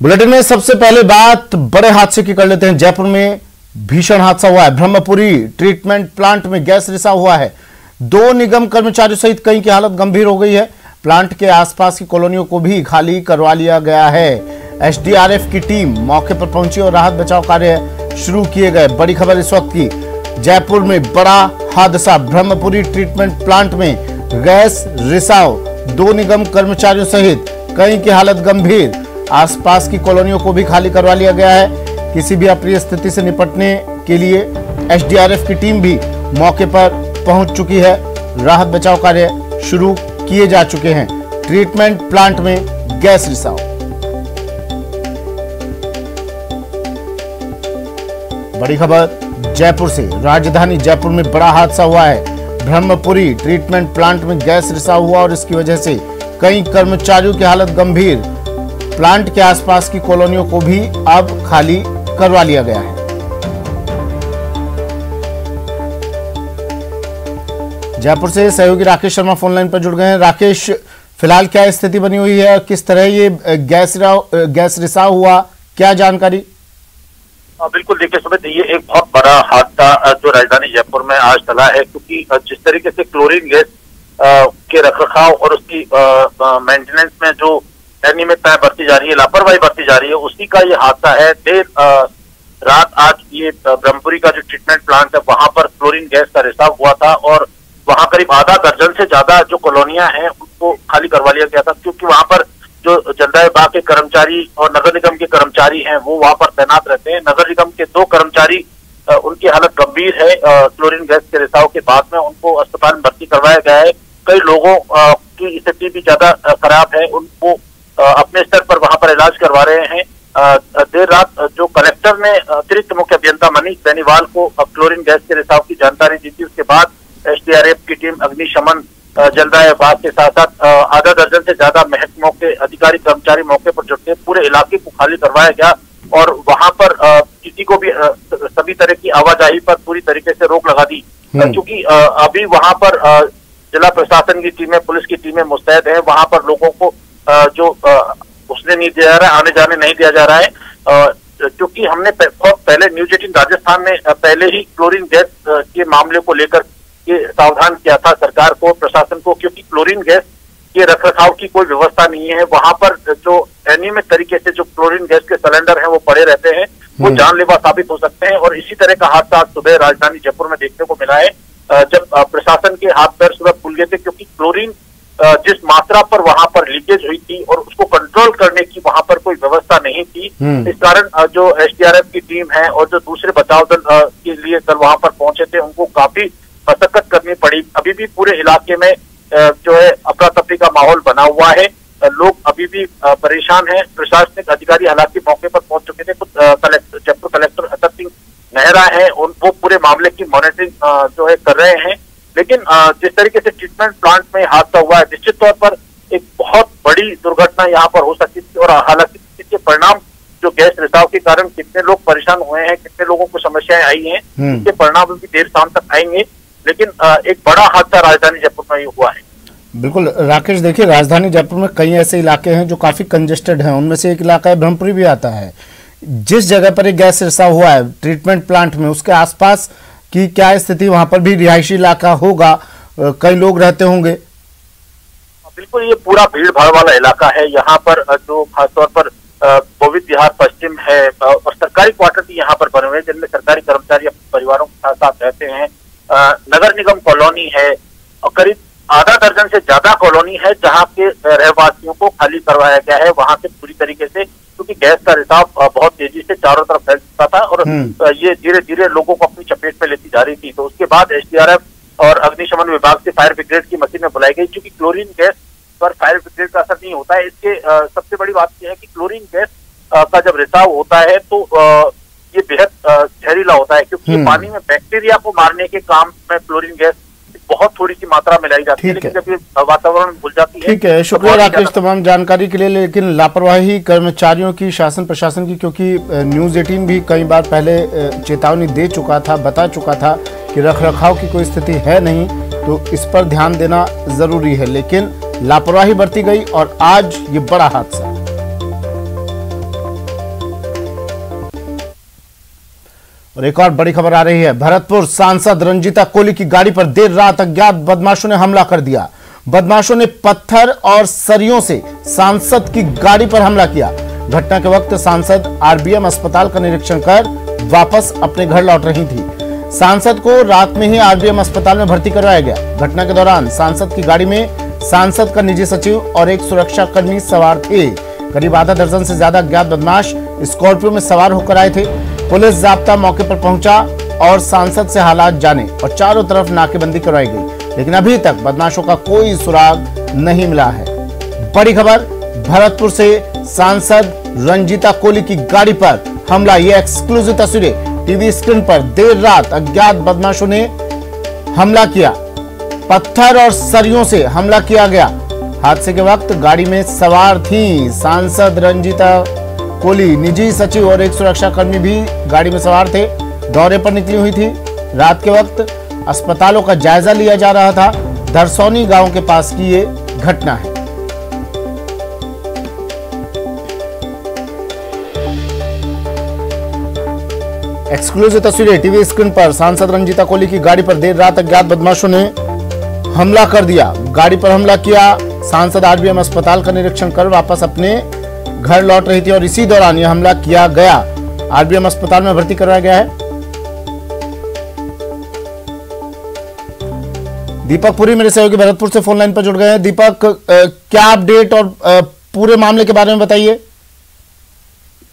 Bulletin में सबसे पहले बात बड़े हादसे की कर लेते हैं। जयपुर में भीषण हादसा हुआ है। ब्रह्मपुरी ट्रीटमेंट प्लांट में गैस रिसाव हुआ है। 2 निगम कर्मचारियों सहित कई की हालत गंभीर हो गई है। प्लांट के आसपास की कॉलोनियों को भी खाली करवा लिया गया है। एसडीआरएफ की टीम मौके पर पहुंची और राहत बचाव कार्य शुरू किए गए। बड़ी खबर इस वक्त की, जयपुर में बड़ा हादसा। ब्रह्मपुरी ट्रीटमेंट प्लांट में गैस रिसाव, 2 निगम कर्मचारियों सहित कई की हालत गंभीर। आसपास की कॉलोनियों को भी खाली करवा लिया गया है। किसी भी अप्रिय स्थिति से निपटने के लिए एसडीआरएफ की टीम भी मौके पर पहुंच चुकी है। राहत बचाव कार्य शुरू किए जा चुके हैं। ट्रीटमेंट प्लांट में गैस रिसाव। बड़ी खबर जयपुर से, राजधानी जयपुर में बड़ा हादसा हुआ है। ब्रह्मपुरी ट्रीटमेंट प्लांट में गैस रिसाव हुआ और इसकी वजह से कई कर्मचारियों की हालत गंभीर। प्लांट के आसपास की कॉलोनियों को भी अब खाली करवा लिया गया है। जयपुर से सहयोगी राकेश शर्मा फोन लाइन पर जुड़ गए हैं। राकेश, फिलहाल क्या स्थिति बनी हुई है, किस तरह ये गैस रिसाव हुआ, क्या जानकारी? बिल्कुल, देखिए सुमित, ये एक बहुत बड़ा हादसा जो राजधानी जयपुर में आज चला है, क्योंकि जिस तरीके से क्लोरीन गैस के रखरखाव और उसकी मेंटेनेंस में जो अनियमितताएं बरती जा रही है, लापरवाही बरती जा रही है, उसी का ये हादसा है। देर रात आज ये ब्रह्मपुरी का जो ट्रीटमेंट प्लांट है वहां पर क्लोरीन गैस का रिसाव हुआ था और वहां करीब आधा दर्जन से ज्यादा जो कॉलोनियां हैं उनको खाली करवा लिया गया था, क्योंकि वहां पर जो जलदाय विभाग के कर्मचारी और नगर निगम के कर्मचारी हैं वो वहां पर तैनात रहते हैं। नगर निगम के 2 कर्मचारी उनकी हालत गंभीर है। क्लोरीन गैस के रिसाव के बाद में उनको अस्पताल में भर्ती करवाया गया है। कई लोगों की स्थिति भी ज्यादा खराब है, उनको अपने स्तर पर वहां पर इलाज करवा रहे हैं। देर रात जो कलेक्टर ने अतिरिक्त मुख्य अभियंता मनीष बेनीवाल को क्लोरीन गैस के रिसाव की जानकारी दी थी, उसके बाद एसडीआरएफ की टीम, अग्निशमन, जलदाय विभाग के साथ साथ आधा दर्जन से ज्यादा महकमों के अधिकारी कर्मचारी मौके पर जुटे। पूरे इलाके को खाली करवाया गया और वहां पर किसी को भी सभी तरह की आवाजाही पर पूरी तरीके से रोक लगा दी, क्योंकि अभी वहां पर जिला प्रशासन की टीमें, पुलिस की टीमें मुस्तैद हैं। वहां पर लोगों को जो उसने नहीं दिया जा रहा है, आने जाने नहीं दिया जा रहा है, क्योंकि हमने बहुत पहले न्यूज 18 राजस्थान में पहले ही क्लोरीन गैस के मामले को लेकर के सावधान किया था सरकार को, प्रशासन को, क्योंकि क्लोरीन गैस के रखरखाव की कोई व्यवस्था नहीं है। वहां पर जो अनियमित तरीके से जो क्लोरीन गैस के सिलेंडर हैं वो पड़े रहते हैं, वो जानलेवा साबित हो सकते हैं। और इसी तरह का हादसा आज सुबह राजधानी जयपुर में देखने को मिला है, जब प्रशासन के हाथ पैर सुबह खुल गए थे, क्योंकि क्लोरीन जिस मात्रा पर वहां पर लीकेज हुई थी और उसको कंट्रोल करने की वहां पर कोई व्यवस्था नहीं थी। इस कारण जो एसडीआरएफ की टीम है और जो दूसरे बचाव दल के लिए दल वहां पर पहुंचे थे, उनको काफी मशक्कत करनी पड़ी। अभी भी पूरे इलाके में जो है अफरा तफरी का माहौल बना हुआ है, लोग अभी भी परेशान हैं। प्रशासनिक अधिकारी हालांकि मौके पर पहुंच चुके थे। जयपुर कलेक्टर अतर सिंह नेहरा है, वो पूरे मामले की मॉनिटरिंग जो है कर रहे हैं। लेकिन जिस तरीके से ट्रीटमेंट प्लांट में हादसा हुआ है, निश्चित तौर पर एक बहुत बड़ी दुर्घटना यहाँ पर हो सकती थी। और हालांकि इसके परिणाम जो गैस रिसाव के कारण कितने लोग परेशान हुए हैं, कितने लोगों को समस्याएं आई हैं, इसके परिणाम भी देर शाम तक आएंगे। लेकिन एक बड़ा हादसा राजधानी जयपुर में हुआ है। बिल्कुल राकेश, देखिए राजधानी जयपुर में कई ऐसे इलाके हैं जो काफी कंजेस्टेड हैं, उनमें से एक इलाका है ब्रह्मपुरी भी आता है। जिस जगह पर एक गैस रिसाव हुआ है ट्रीटमेंट प्लांट में, उसके आसपास की क्या स्थिति? वहां पर भी रिहायशी इलाका होगा, कई लोग रहते होंगे। बिल्कुल, ये पूरा भीड़ भाड़ वाला इलाका है। यहाँ पर जो खासतौर पर गोविंद विहार पश्चिम है और सरकारी क्वार्टर भी यहाँ पर बने हुए हैं, जिनमें सरकारी कर्मचारी अपने परिवारों के साथ साथ रहते हैं। नगर निगम कॉलोनी है और करीब आधा दर्जन से ज्यादा कॉलोनी है जहाँ के रहवासियों को खाली करवाया गया है वहां से पूरी तरीके से, क्योंकि गैस का रिसाव बहुत तेजी से चारों तरफ फैल चुका था और ये धीरे धीरे लोगों को अपनी चपेट में लेती जा रही थी। तो उसके बाद एसडीआरएफ और अग्निशमन विभाग से फायर ब्रिगेड की मशीनें बुलाई गई, क्योंकि क्लोरीन गैस पर फायर ब्रिगेड का असर नहीं होता है। इसके सबसे बड़ी बात यह है कि क्लोरीन गैस का जब रिसाव होता है तो ये बेहद जहरीला होता है, क्योंकि पानी में बैक्टीरिया को मारने के काम में क्लोरीन गैस बहुत थोड़ी सी मात्रा में लाई जाती है, लेकिन जब ये वातावरण में घुल जाती है। ठीक है, शुक्रिया राकेश तमाम जानकारी के लिए। लेकिन लापरवाही कर्मचारियों की, शासन प्रशासन की, क्योंकि न्यूज 18 भी कई बार पहले चेतावनी दे चुका था, बता चुका था कि रखरखाव की कोई स्थिति है नहीं, तो इस पर ध्यान देना जरूरी है। लेकिन लापरवाही बरती गई और आज ये बड़ा हादसा। और एक और बड़ी खबर आ रही है। भरतपुर सांसद रंजीता कोली की गाड़ी पर देर रात अज्ञात बदमाशों ने हमला कर दिया। बदमाशों ने पत्थर और सरियों से सांसद की गाड़ी पर हमला किया। घटना के वक्त सांसद आरबीएम अस्पताल का निरीक्षण कर वापस अपने घर लौट रही थी। सांसद को रात में ही आरबीएम अस्पताल में भर्ती करवाया गया। घटना के दौरान सांसद की गाड़ी में सांसद का निजी सचिव और एक सुरक्षा कर्मी सवार थे। करीब आधा दर्जन से ज्यादा अज्ञात बदमाश स्कॉर्पियो में सवार होकर आए थे। पुलिस जाब्ता मौके पर पहुंचा और सांसद से हालात जाने और चारों तरफ नाकेबंदी करवाई गई, लेकिन अभी तक बदमाशों का कोई सुराग नहीं मिला है। बड़ी खबर, भरतपुर से सांसद रंजीता कोली की गाड़ी पर हमला। ये एक्सक्लूसिव तस्वीरें टीवी स्क्रीन पर। देर रात अज्ञात बदमाशों ने हमला किया, पत्थर और सरियों से हमला किया गया। हादसे के वक्त गाड़ी में सवार थी सांसद रंजीता कोली, निजी सचिव और एक सुरक्षा कर्मी भी गाड़ी में सवार थे। दौरे पर निकली हुई थी। रात के वक्त अस्पतालों का जायजा लिया जा रहा था। दरसौनी गांव के पास की ये घटना है। एक्सक्लूसिव तस्वीरें टीवी स्क्रीन पर। सांसद रंजीता कोली की गाड़ी पर देर रात अज्ञात बदमाशों ने हमला कर दिया। गाड़ी पर हमला किया। सांसद आरबीएम अस्पताल का निरीक्षण कर वापस अपने घर लौट रही थी और इसी दौरान यह हमला किया गया। आरबीएम अस्पताल में भर्ती करवाया गया है। दीपक पुरी मेरे सहयोगी भरतपुर से फोन लाइन पर जुड़ गए हैं। दीपक, क्या अपडेट और पूरे मामले के बारे में बताइए।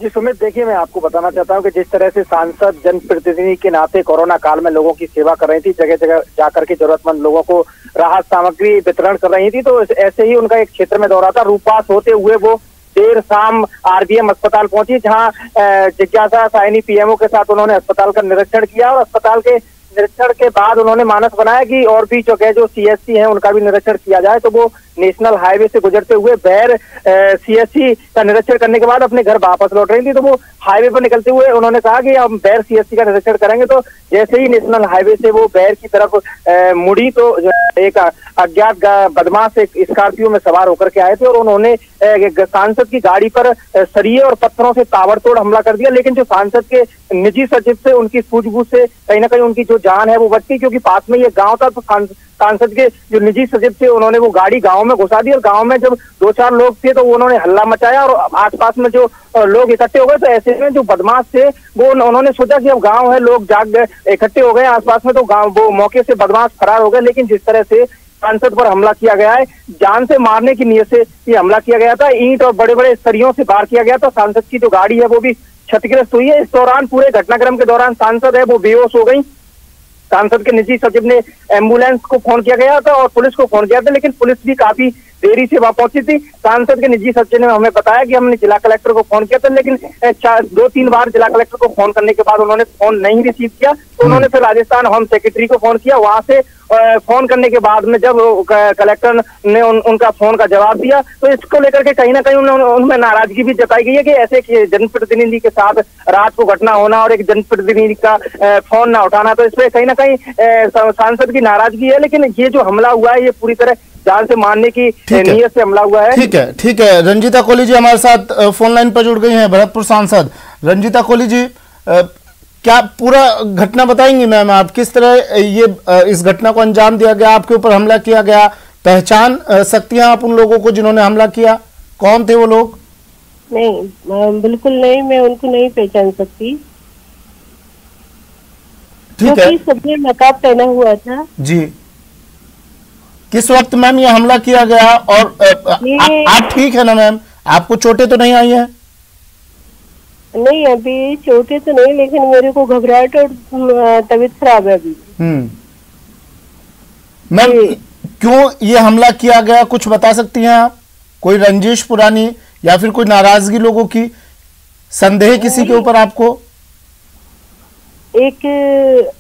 जी सुमित, देखिए मैं आपको बताना चाहता हूं कि जिस तरह से सांसद जनप्रतिनिधि के नाते कोरोना काल में लोगों की सेवा कर रही थी, जगह जगह जाकर के जरूरतमंद लोगों को राहत सामग्री वितरण कर रही थी, तो ऐसे ही उनका एक क्षेत्र में दौरा था। रूपास होते हुए वो देर शाम आरबीएम अस्पताल पहुंची, जहां जिज्ञासा साइनी पीएमओ के साथ उन्होंने अस्पताल का निरीक्षण किया और अस्पताल के निरीक्षण के बाद उन्होंने मानस बनाया कि और भी जगह जो सीएचसी हैं उनका भी निरीक्षण किया जाए। तो वो नेशनल हाईवे से गुजरते हुए बैर सीएचसी का निरीक्षण करने के बाद अपने घर वापस लौट रही थी। तो वो हाईवे पर निकलते हुए उन्होंने कहा कि हम बैर सीएचसी का निरीक्षण करेंगे। तो जैसे ही नेशनल हाईवे से वो बैर की तरफ मुड़ी तो एक अज्ञात बदमाश एक स्कॉर्पियो में सवार होकर के आए थे और उन्होंने सांसद की गाड़ी पर सरिये और पत्थरों से ताबड़तोड़ हमला कर दिया। लेकिन जो सांसद के निजी सचिव से उनकी सूझबूझ से कहीं ना कहीं उनकी जो जान है वो बच गई, क्योंकि पास में ये गांव था। तो सांसद के जो निजी सचिव थे उन्होंने वो गाड़ी गांव में घुसा दी और गांव में जब 2-4 लोग थे तो उन्होंने हल्ला मचाया और आसपास में जो लोग इकट्ठे हो गए। तो ऐसे में जो बदमाश थे वो उन्होंने सोचा कि अब गांव है, लोग जाग गए, इकट्ठे हो गए आसपास में, तो गांव वो मौके से बदमाश फरार हो गए। लेकिन जिस तरह से सांसद पर हमला किया गया है, जान से मारने की नीयत से ये हमला किया गया था। ईंट और बड़े बड़े सरियों से वार किया गया था। सांसद की जो गाड़ी है वो भी क्षतिग्रस्त हुई है। इस दौरान पूरे घटनाक्रम के दौरान सांसद है वो बेहोश हो गई। सांसद के निजी सचिव ने एम्बुलेंस को फोन किया गया था और पुलिस को फोन किया था, लेकिन पुलिस भी काफी देरी से वहां पहुंची थी। सांसद के निजी सचिव ने हमें बताया कि हमने जिला कलेक्टर को फोन किया था, लेकिन 2-3 बार जिला कलेक्टर को फोन करने के बाद उन्होंने फोन नहीं रिसीव किया। तो उन्होंने फिर राजस्थान होम सेक्रेटरी को फोन किया। वहां से फोन करने के बाद में जब कलेक्टर ने उनका फोन का जवाब दिया, तो इसको लेकर के कहीं ना कहीं उनमें नाराजगी भी जताई गई है कि ऐसे जनप्रतिनिधि के साथ रात को घटना होना और एक जनप्रतिनिधि का फोन ना उठाना, तो इसमें कहीं ना कहीं सांसद की नाराजगी है। लेकिन ये जो हमला हुआ है ये पूरी तरह जान से मारने की नीयत से हमला हुआ है। ठीक है। रंजीता कोली जी हमारे साथ फोन लाइन पर जुड़ गई हैं, भरतपुर सांसद। रंजीता कोली जी, क्या पूरा घटना बताएंगी मैम आप? किस तरह ये इस घटना को अंजाम दिया गया, आपके ऊपर हमला किया गया? पहचान सकती हैं आप उन लोगों को जिन्होंने हमला किया? कौन थे वो लोग? नहीं, बिल्कुल नहीं, मैं उनको नहीं पहचान सकती। ठीक है। सबने नकाब पहना हुआ था जी। किस वक्त मैम ये हमला किया गया? और आप ठीक है ना मैम? आपको चोटें तो नहीं आई हैं? नहीं, अभी चोटें तो नहीं, लेकिन मेरे को घबराहट और तबीयत खराब है अभी। मैम, क्यों ये हमला किया गया, कुछ बता सकती हैं आप? कोई रंजिश पुरानी या फिर कोई नाराजगी लोगों की, संदेह किसी के ऊपर आपको? एक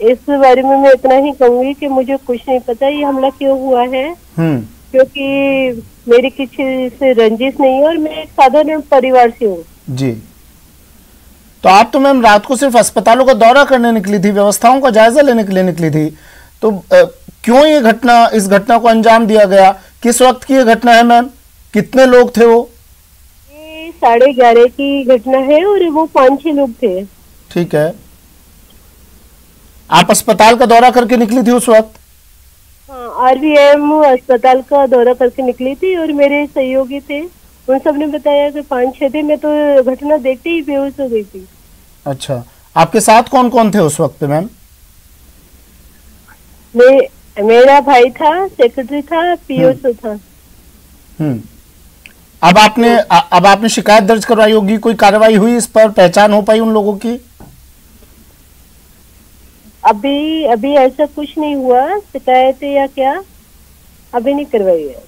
इस बारे में मैं इतना ही कहूंगी कि मुझे कुछ नहीं पता ये हमला क्यों हुआ है, क्योंकि मेरी किसी से रंजिश नहीं है और मैं एक साधारण परिवार से हूँ। जी। तो आप तो मैम रात को सिर्फ अस्पतालों का दौरा करने निकली थी, व्यवस्थाओं का जायजा लेने के लिए निकली थी, तो क्यों ये घटना, इस घटना को अंजाम दिया गया? किस वक्त की ये घटना है मैम? कितने लोग थे वो? ये 11:30 की घटना है और वो 5-6 लोग थे। ठीक है। आप अस्पताल का दौरा करके निकली थी उस वक्त? हाँ, RVM अस्पताल का दौरा करके निकली थी और मेरे सहयोगी थे, उन सब ने बताया कि 5-6 दिन में तो घटना देखते ही बेहोश हो गई थी। अच्छा, आपके साथ कौन कौन थे उस वक्त मैम? मेरा भाई था, सेक्रेटरी था, POO था। अब आपने शिकायत दर्ज करवाई होगी, कोई कार्रवाई हुई इस पर, पहचान हो पाई उन लोगों की? अभी ऐसा कुछ नहीं हुआ, शिकायत या क्या अभी नहीं करवाई है।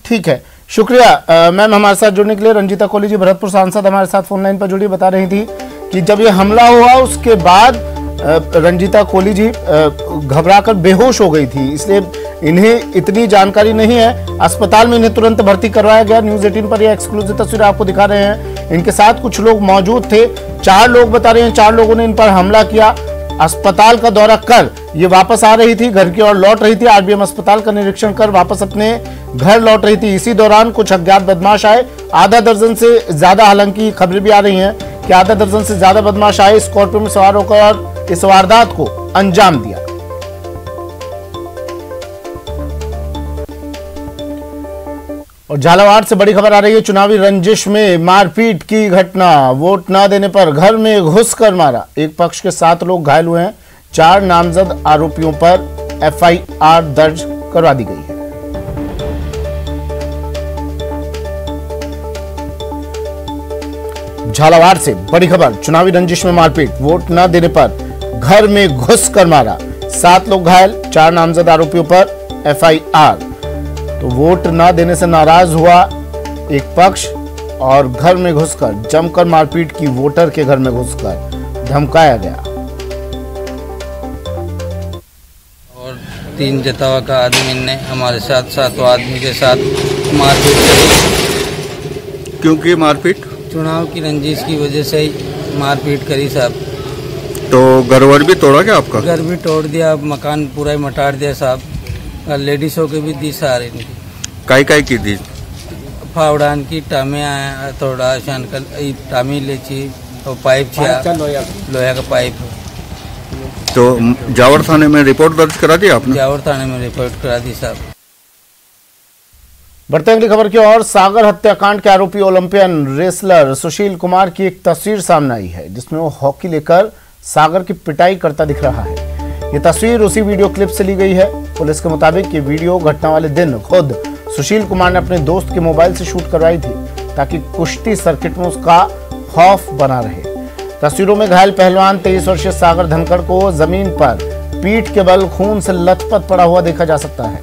ठीक है, शुक्रिया मैम हमारे साथ जुड़ने के लिए। रंजीता कोहली जी, भरतपुर सांसद, हमारे साथ फोन लाइन पर जुड़ी, बता रही थी कि जब ये हमला हुआ उसके बाद रंजीता कोहली जी घबराकर बेहोश हो गई थी, इसलिए इन्हें इतनी जानकारी नहीं है। अस्पताल में इन्हें तुरंत भर्ती करवाया गया। न्यूज़ 18 पर ये एक्सक्लूसिव तस्वीर आपको दिखा रहे हैं। इनके साथ कुछ लोग मौजूद थे, 4 लोग बता रहे हैं, 4 लोगों ने इन पर हमला किया। अस्पताल का दौरा कर ये वापस आ रही थी, घर की ओर लौट रही थी। RBM अस्पताल का निरीक्षण कर वापस अपने घर लौट रही थी। इसी दौरान कुछ अज्ञात बदमाश आए, आधा दर्जन से ज्यादा, हालांकि खबरें भी आ रही हैं कि आधा दर्जन से ज्यादा बदमाश आए, स्कॉर्पियो में सवार होकर इस वारदात को अंजाम दिया। और झालावाड़ से बड़ी खबर आ रही है, चुनावी रंजिश में मारपीट की घटना, वोट न देने पर घर में घुसकर मारा। एक पक्ष के 7 लोग घायल हुए हैं। 4 नामजद आरोपियों पर FIR दर्ज करवा दी गई है। झालावाड़ से बड़ी खबर, चुनावी रंजिश में मारपीट, वोट न देने पर घर में घुसकर मारा। 7 लोग घायल, 4 नामजद आरोपियों पर FIR। तो वोट न देने से नाराज हुआ एक पक्ष और घर में घुसकर जमकर मारपीट की। वोटर के घर में घुसकर धमकाया गया। और 3 जतावा का आदमी ने हमारे साथ 7 आदमी के साथ मारपीट करी। क्योंकि मारपीट चुनाव की रंजिश की वजह से ही मारपीट करी साहब। तो घर भी तोड़ा क्या आपका? घर भी तोड़ दिया, मकान पूरा ही मटाड़ दिया साहब। लेडीज़ों के भी दी सारे काय की दी? फावड़ान की टामे आया, थोड़ा शनकल टामी लेची और पाइप छा, लोहा का पाइप। तो जावर थाने में रिपोर्ट दर्ज करा दी आपने? जावर थाने में रिपोर्ट करा दी साहब। बढ़ते अगली खबर की ओर, सागर हत्याकांड के आरोपी ओलंपियन रेसलर सुशील कुमार की एक तस्वीर सामने आई है, जिसमें वो हॉकी लेकर सागर की पिटाई करता दिख रहा है। ये तस्वीर उसी वीडियो क्लिप से ली गई है। पुलिस के मुताबिक ये वीडियो घटना वाले दिन खुद सुशील कुमार ने अपने दोस्त के मोबाइल से शूट करवाई थी, ताकि कुश्ती सर्किट में उसका खौफ बना रहे। तस्वीरों में घायल पहलवान 23 वर्षीय सागर धनखड़ को जमीन पर पीठ के बल खून से लथपथ पड़ा हुआ देखा जा सकता है।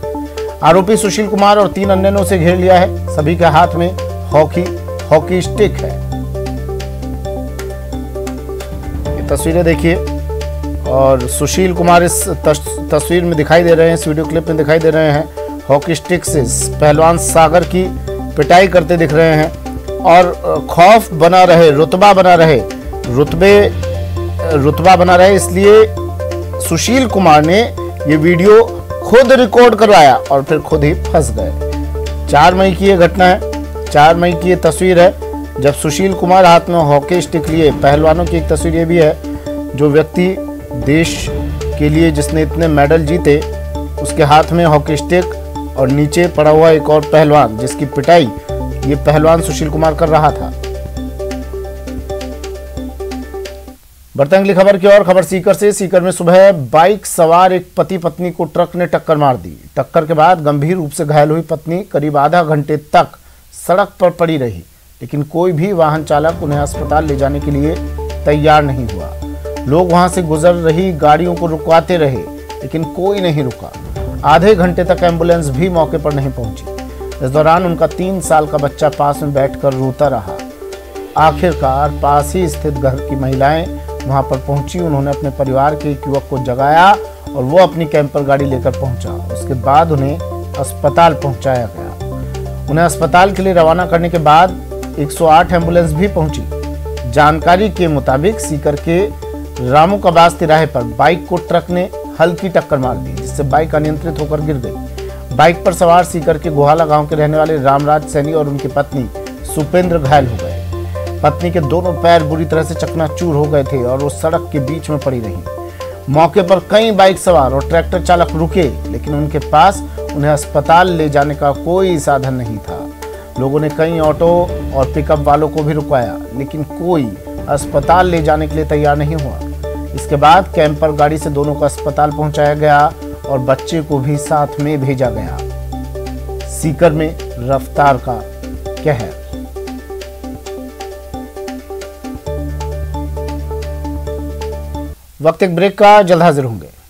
आरोपी सुशील कुमार और 3 अन्य ने उसे घेर लिया है। सभी के हाथ में हॉकी स्टिक है। ये तस्वीरें देखिए, और सुशील कुमार इस तस्वीर में दिखाई दे रहे हैं, इस वीडियो क्लिप में दिखाई दे रहे हैं। हॉकी स्टिक से पहलवान सागर की पिटाई करते दिख रहे हैं और खौफ बना रहे, रुतबा बना रहे, इसलिए सुशील कुमार ने ये वीडियो खुद रिकॉर्ड करवाया और फिर खुद ही फंस गए। 4 मई की ये घटना है, 4 मई की ये तस्वीर है, जब सुशील कुमार हाथ में हॉकी स्टिक लिए। पहलवानों की एक तस्वीर ये भी है, जो व्यक्ति देश के लिए जिसने इतने मेडल जीते, उसके हाथ में हॉकी स्टिक और नीचे पड़ा हुआ एक और पहलवान, जिसकी पिटाई ये पहलवान सुशील कुमार कर रहा था। बढ़ते अगली खबर की और, खबर सीकर से। सीकर में सुबह बाइक सवार एक पति पत्नी को ट्रक ने टक्कर मार दी। टक्कर के बाद गंभीर रूप से घायल हुई पत्नी करीब आधा घंटे तक सड़क पर पड़ी रही, लेकिन कोई भी वाहन चालक उन्हें अस्पताल ले जाने के लिए तैयार नहीं हुआ। लोग वहां से गुजर रही गाड़ियों को रुकवाते रहे, लेकिन कोई नहीं रुका। आधे घंटे तक एम्बुलेंस भी मौके पर नहीं पहुंची। इस दौरान उनका 3 साल का बच्चा पास में बैठकर रोता रहा। आखिरकार पास ही स्थित घर की महिलाएं वहां पर पहुंची। उन्होंने अपने परिवार के एक युवक को जगाया और वो अपनी कैंपर गाड़ी लेकर पहुंचा। उसके बाद उन्हें अस्पताल पहुंचाया गया। उन्हें अस्पताल के लिए रवाना करने के बाद 108 एम्बुलेंस भी पहुंची। जानकारी के मुताबिक सीकर के रामू कबास तिराहे पर बाइक को ट्रक ने हल्की टक्कर मार दी, जिससे बाइक अनियंत्रित होकर गिर गई। बाइक पर सवार सीकर के गोहाला गांव के रहने वाले रामराज सैनी और उनकी पत्नी सुपेंद्र घायल हो गए। पत्नी के दोनों पैर बुरी तरह से चकनाचूर हो गए थे और वो सड़क के बीच में पड़ी रही। मौके पर कई बाइक सवार और ट्रैक्टर चालक रुके, लेकिन उनके पास उन्हें अस्पताल ले जाने का कोई साधन नहीं था। लोगों ने कई ऑटो और पिकअप वालों को भी रुकवाया, लेकिन कोई अस्पताल ले जाने के लिए तैयार नहीं हुआ। इसके बाद कैंपर गाड़ी से दोनों को अस्पताल पहुंचाया गया और बच्चे को भी साथ में भेजा गया। सीकर में रफ्तार का कहर। वक्त एक ब्रेक का, जल्द हाजिर होंगे।